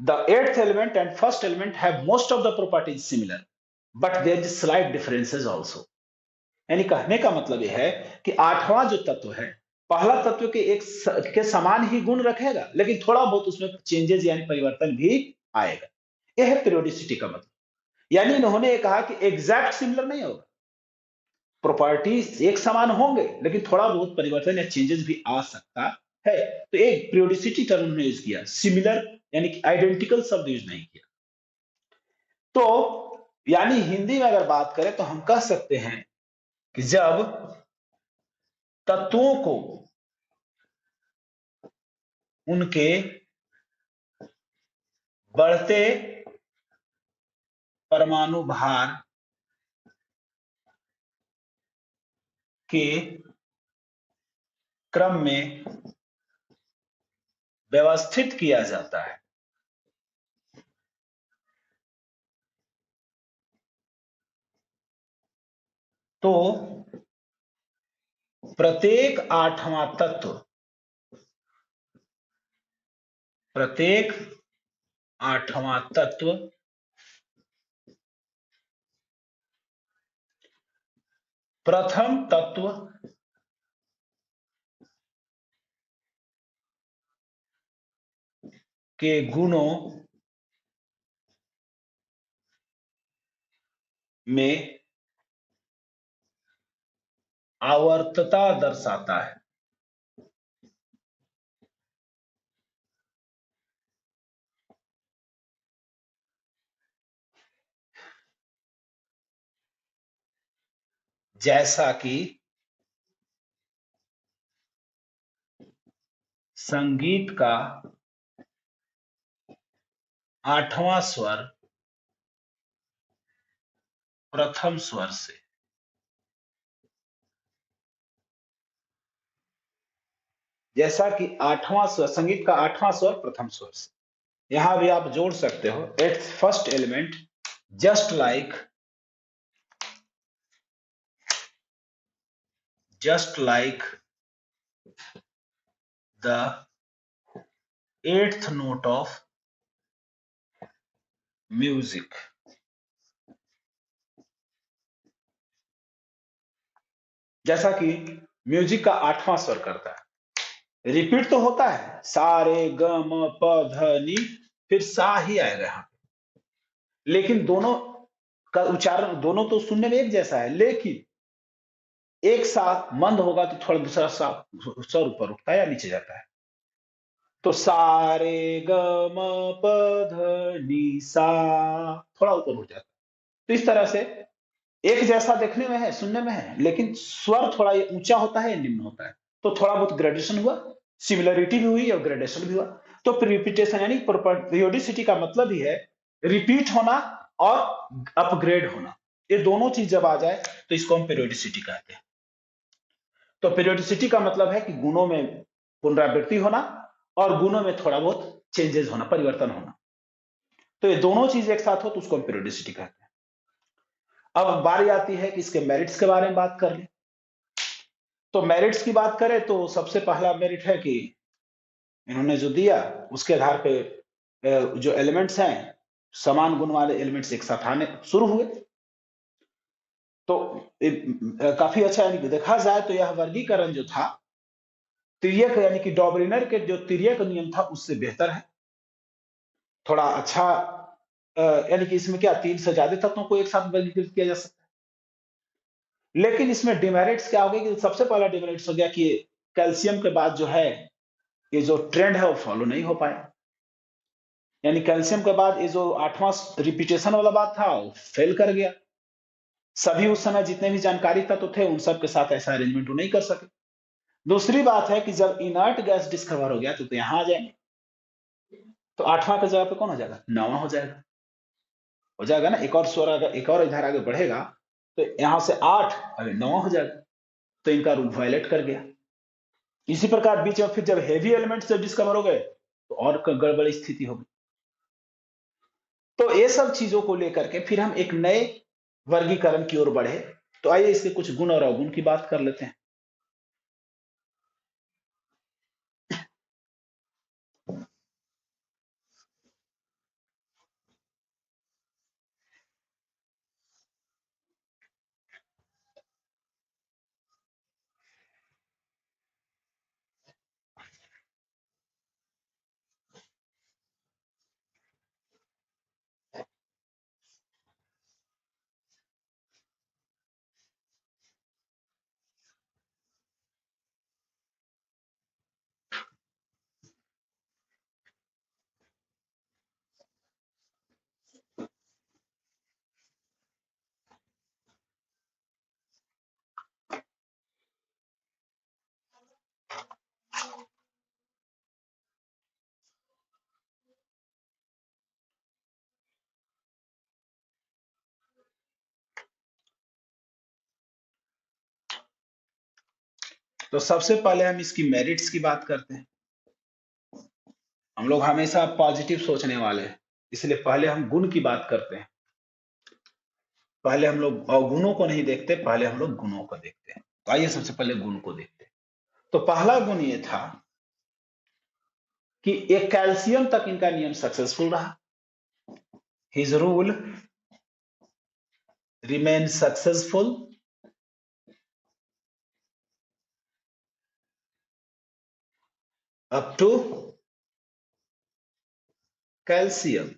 the eighth element and first element have most of the properties similar, but there is slight differences also। यानी कहने का मतलब यह है कि आठवां जो तत्व है पहला तत्व के के समान ही गुण रखेगा, लेकिन थोड़ा बहुत उसमें चेंजेस यानी परिवर्तन भी आएगा। यह है पीरियोडिसिटी का मतलब। यानी इन्होंने कहा कि एग्जैक्ट सिमिलर नहीं होगा, प्रॉपर्टीज एक समान होंगे लेकिन थोड़ा बहुत परिवर्तन या चेंजेस भी आ सकता है। तो एक पीरियोडिसिटी टर्म उन्होंने यूज किया, सिमिलर यानी कि आइडेंटिकल शब्द यूज नहीं किया। तो यानी हिंदी में अगर बात करें तो हम कह सकते हैं कि जब तत्वों को उनके बढ़ते परमाणु भार के क्रम में व्यवस्थित किया जाता है, तो प्रत्येक आठवां तत्व प्रथम तत्व के गुणों में आवर्तता दर्शाता है। जैसा कि संगीत का आठवां स्वर प्रथम स्वर से। जैसा कि आठवां स्वर, संगीत का आठवां स्वर प्रथम स्वर से। यहां भी आप जोड़ सकते हो it's first element just like the eighth note of music. जैसा कि म्यूजिक का आठवां स्वर करता है, रिपीट तो होता है सा रे ग म प ध नी, फिर सा ही आएगा यहां, लेकिन दोनों का उच्चारण दोनों तो सुनने में एक जैसा है, लेकिन एक सा मंद होगा तो थोड़ा दूसरा सा स्वर ऊपर उठता है या नीचे जाता है। तो सा रे ग म प ध नी सा थोड़ा ऊपर उठ जाता है। तो इस तरह से एक जैसा देखने में है, सुनने में है, लेकिन स्वर थोड़ा ये ऊंचा होता है या निम्न होता है, तो थोड़ा बहुत ग्रेडेशन हुआ, सिमिलरिटी भी हुई और ग्रेडेशन भी हुआ। तो रिपीटेशन यानी पीरियोडिसिटी का मतलब ही है रिपीट होना और अपग्रेड होना। ये दोनों चीज जब आ जाए तो इसको हम पीरियोडिसिटी कहते हैं। तो पीरियोडिसिटी का मतलब है कि गुणों में पुनरावृत्ति होना और गुणों में थोड़ा बहुत चेंजेस होना, परिवर्तन होना। तो ये दोनों चीज एक साथ हो तो उसको हम पीरियोडिसिटी कहते हैं। अब बारी आती है कि इसके मेरिट्स के बारे में बात कर लें। तो मेरिट्स की बात करें तो सबसे पहला मेरिट है कि इन्होंने जो दिया उसके आधार पे जो एलिमेंट्स हैं, समान गुण वाले एलिमेंट्स एक साथ आने शुरू हुए। तो काफी अच्छा, यानी कि देखा जाए तो यह वर्गीकरण जो था तिर्यक यानी कि डॉबरिनर के जो तिर्यक नियम था उससे बेहतर है, थोड़ा अच्छा। यानी कि इसमें क्या 3 से ज्यादा तत्वों को एक साथ वर्गीकृत किया जा सकता है। लेकिन इसमें डिमेरिट्स क्या हो गए कि सबसे पहला डिमेरिट्स हो गया कि कैल्शियम के बाद जो है ये जो ट्रेंड है वो फॉलो नहीं हो पाया। यानी कैल्शियम के बाद ये जो आठवां रिपीटेशन वाला बात था वो फेल कर गया। सभी उस समय जितने भी जानकारी तत्व थे उन सब के साथ ऐसा अरेंजमेंट नहीं कर सके। दूसरी बात है कि जब इनर्ट गैस डिस्कवर हो गया तो यहां आ जाएंगे, तो आठवां की जगह पे कौन हो जाएगा, नौवां हो जाएगा ना। एक और स्वर अगर एक और इधर आगे बढ़ेगा तो यहां से 8 अभी 9 हो जाएगा, तो इनका रूल वायलेट कर गया। इसी प्रकार बीच में फिर जब हेवी एलिमेंट्स जब डिस्कवर हो गए तो और गड़बड़ी स्थिति हो गई। तो ये सब चीजों को लेकर के फिर हम एक नए वर्गीकरण की ओर बढ़े। तो आइए इसके कुछ गुण और अवगुण की बात कर लेते हैं। तो सबसे पहले हम इसकी मेरिट्स की बात करते हैं। हम लोग हमेशा पॉजिटिव सोचने वाले हैं, इसलिए पहले हम गुण की बात करते हैं। पहले हम लोग अवगुणों को नहीं देखते, पहले हम लोग गुणों को देखते हैं। तो आइए सबसे पहले गुण को देखते हैं। तो पहला गुण ये था कि एक कैल्शियम तक इनका नियम सक्सेसफुल रहा। His rule remain successful up to calcium.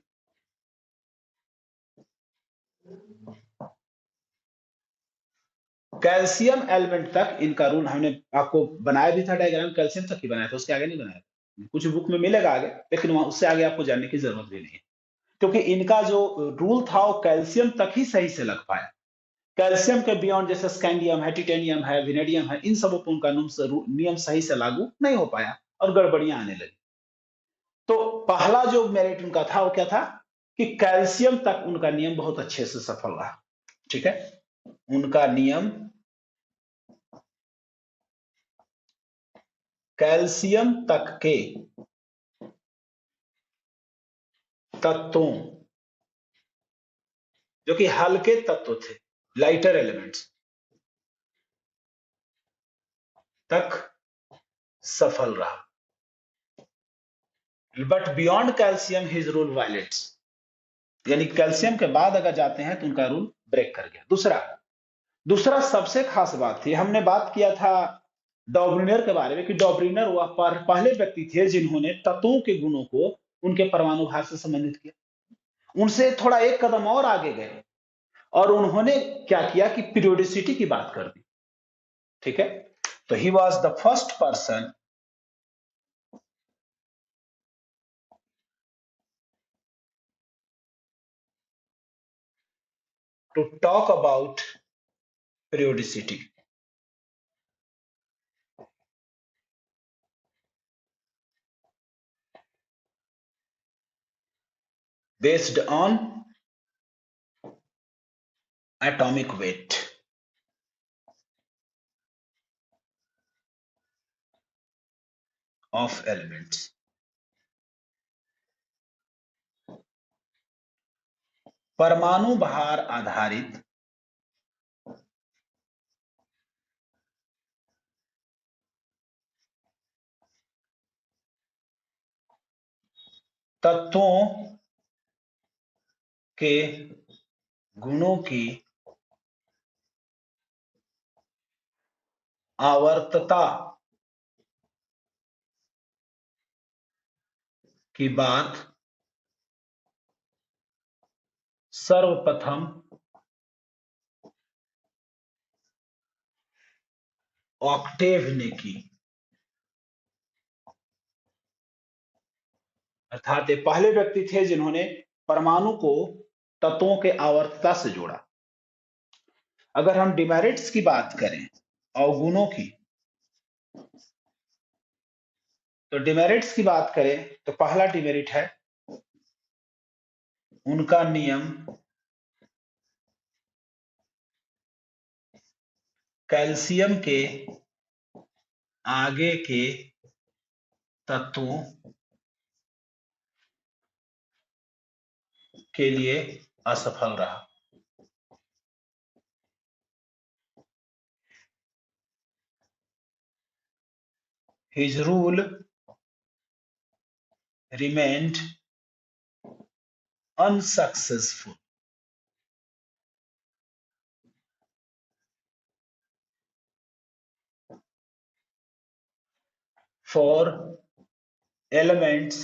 Calcium element तक इनका रूल हमने आपको बनाया भी था, डायग्राम कैल्शियम तक ही बनाया था, उसके आगे नहीं बनाया था। कुछ बुक में मिलेगा आगे, लेकिन वहां उससे आगे आपको जानने की जरूरत भी नहीं है, क्योंकि इनका जो रूल था वो कैल्शियम तक ही सही से लग पाया। कैल्शियम के बियॉन्ड जैसे स्कैंडियम है, टिटेनियम है, विनेडियम है, इन सबों पर उनका नियम सही से लागू नहीं हो पाया और गड़बड़ियां आने लगी। तो पहला जो मेरिट उनका था वो क्या था कि कैल्शियम तक उनका नियम बहुत अच्छे से सफल रहा। ठीक है, उनका नियम कैल्शियम तक के तत्वों, जो कि हल्के तत्व थे, लाइटर एलिमेंट्स, तक सफल रहा। But beyond calcium his rule violets, यानी कैल्शियम के बाद अगर जाते हैं तो उनका रूल ब्रेक कर गया। दूसरा सबसे खास बात थी, हमने बात किया था डॉब्रिनर के बारे में कि डॉब्रिनर वह पहले व्यक्ति थे जिन्होंने तत्वों के गुणों को उनके परमाणु भार से संबंधित किया। उनसे थोड़ा एक कदम और आगे गए और उन्होंने क्या किया कि पीरियोडिसिटी की बात कर दी। ठीक है, तो he was the first person to talk about periodicity based on atomic weight of elements। परमाणु भार आधारित तत्वों के गुणों की आवर्तता की बात सर्वप्रथम ऑक्टेव ने की। अर्थात ये पहले व्यक्ति थे जिन्होंने परमाणु को तत्वों के आवर्तता से जोड़ा। अगर हम डिमेरिट्स की बात करें, अवगुणों की, तो डिमेरिट्स की बात करें तो पहला डिमेरिट है उनका नियम कैल्शियम के आगे के तत्वों के लिए असफल रहा। His rule remained unsuccessful for elements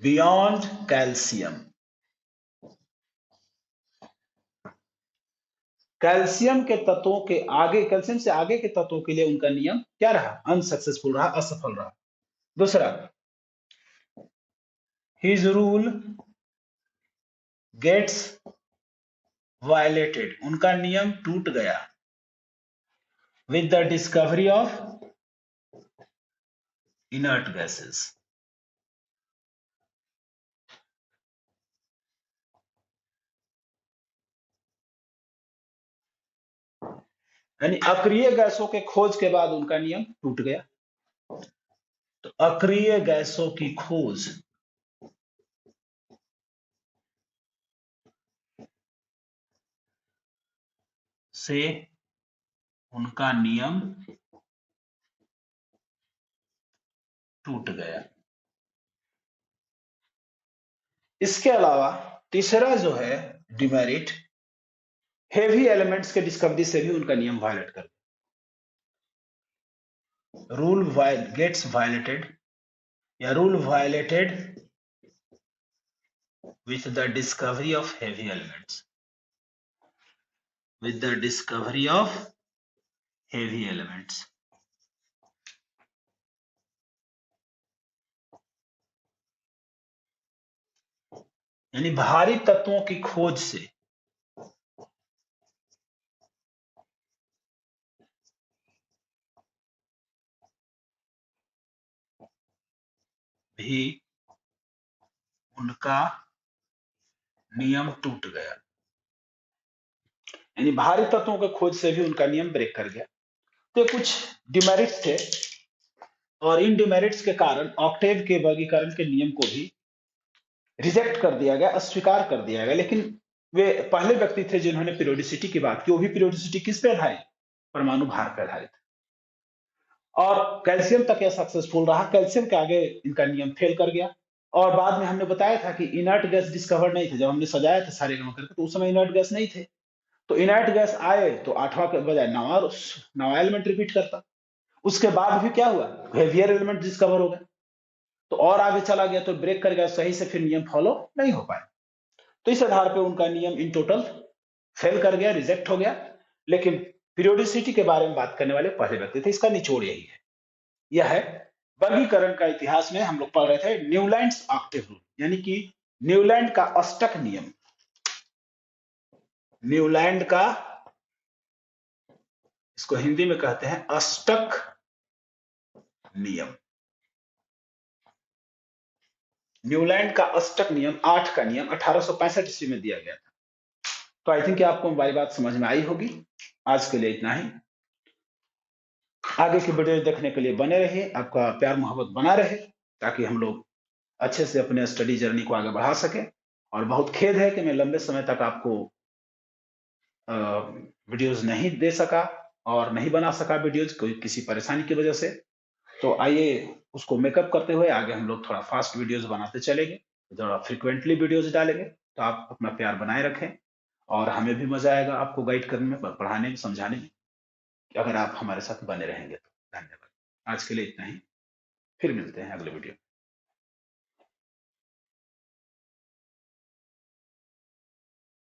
beyond calcium। Calcium के तत्वों के आगे, कैल्शियम से आगे के तत्वों के लिए उनका नियम क्या रहा? अनसक्सेसफुल रहा, असफल रहा। दूसरा, हिज रूल गेट्स वायलेटेड, उनका नियम टूट गया with the discovery of inert gases. यानी अक्रिय गैसों के खोज के बाद उनका नियम टूट गया। तो अक्रिय गैसों की खोज से उनका नियम टूट गया। इसके अलावा तीसरा जो है डिमेरिट, हेवी एलिमेंट्स के डिस्कवरी से भी उनका नियम वायलेट कर दिया। रूल गेट्स वायलेटेड या rule violated with the discovery of heavy elements, with the discovery of heavy elements. यानी भारी तत्वों की खोज से भी उनका नियम टूट गया, यानी भारी तत्वों के खोज से भी उनका नियम ब्रेक कर गया। तो कुछ डिमेरिट्स थे और इन डिमेरिट्स के कारण ऑक्टेव के वर्गीकरण के नियम को भी रिजेक्ट कर दिया गया, अस्वीकार कर दिया गया। लेकिन वे पहले व्यक्ति थे जिन्होंने पीरियोडिसिटी की बात की, वो भी पीरियोडिसिटी किस पे आधारित, परमाणु भार पर आधारित। और कैल्शियम तक यह सक्सेसफुल रहा, कैल्शियम के आगे इनका नियम फेल कर गया। और बाद में हमने बताया था कि इनर्ट गैस डिस्कवर नहीं थे, जब हमने सजाया था सारे गणों करके तो उस समय इनर्ट गैस नहीं थे। तो इनर्ट गैस आए तो 8वां के बजाय 9वां एलिमेंट रिपीट करता। उसके बाद भी क्या हुआ, हेवियर एलिमेंट डिस्कवर हो गए, तो और आगे चला गया तो ब्रेक कर गया, सही से फिर नियम फॉलो नहीं हो पाए। तो इस आधार पे उनका नियम इन टोटल फेल कर गया, रिजेक्ट हो गया। लेकिन पीरियोडिसिटी के बारे में बात करने वाले पहले व्यक्ति थे। इसका निचोड़ यही है, यह है वर्गीकरण का इतिहास में हम लोग पढ़ रहे थे न्यूलैंड्स ऑक्टेव रूल, यानी कि न्यूलैंड का अष्टक नियम। न्यूलैंड का, इसको हिंदी में कहते हैं अष्टक नियम। न्यूलैंड का अष्टक नियम, 8 का नियम 1865 ईस्वी में दिया गया था। तो आई थिंक आपको हमारी बात समझ में आई होगी। आज के लिए इतना ही। आगे की वीडियो देखने के लिए बने रहिए, आपका प्यार मोहब्बत बना रहे, ताकि हम लोग अच्छे से अपने स्टडी जर्नी को आगे बढ़ा सके। और बहुत खेद है कि मैं लंबे समय तक आपको वीडियोस नहीं दे सका और नहीं बना सका वीडियोस, कोई किसी परेशानी की वजह से। तो आइए उसको मेकअप करते हुए आगे हम लोग थोड़ा फास्ट वीडियोस बनाते चलेंगे, थोड़ा फ्रिक्वेंटली वीडियोस डालेंगे। तो आप अपना प्यार बनाए रखें और हमें भी मजा आएगा आपको गाइड करने में, पढ़ाने में, समझाने में, अगर आप हमारे साथ बने रहेंगे तो। धन्यवाद। आज के लिए इतना ही, फिर मिलते हैं अगले वीडियो।